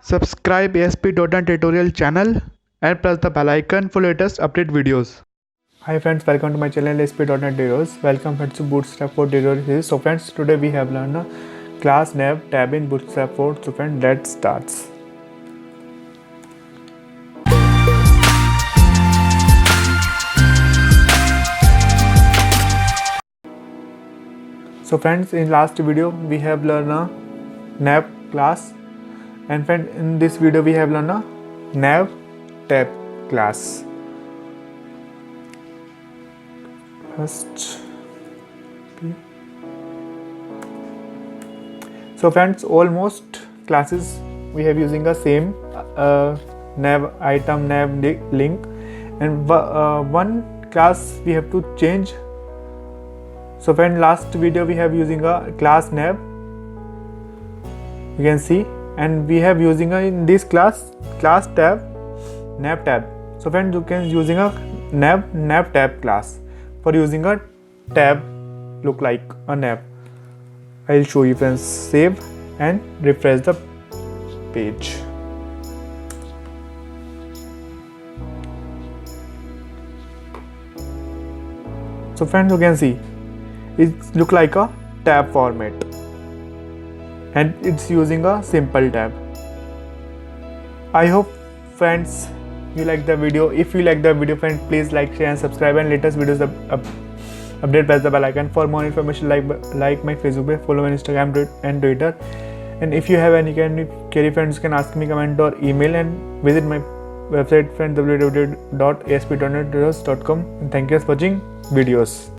Subscribe AspDotNet tutorial channel and press the bell icon for latest update videos. Hi friends, welcome to my channel AspDotNet tutorials. Welcome friends to Bootstrap 4 tutorial series. So friends, today we have learned a class nav tab in Bootstrap 4. So friends, let's start. So friends, in last video we have learned a nav class, and friend, in this video we have learned a nav tab class. So friends, almost classes we have using a same nav item, nav link, and one class we have to change. So friend, last video we have using a class nav, you can see, and we have using a in this class tab nav tab. So friend, you can using a nav tab class for using a tab look like a nav. I'll show you friends. Save and refresh the page. So friends, you can see it look like a tab format, and it's using a simple tab. I hope friends you like the video. If you like the video friends, please like, share and subscribe, and latest videos update, press the bell icon. For more information, like my Facebook page, follow my Instagram and Twitter. And if you have any kind of query friends, you can ask me, comment or email, and visit my website friend www.asp.nettutorials.com. and thank you for watching videos.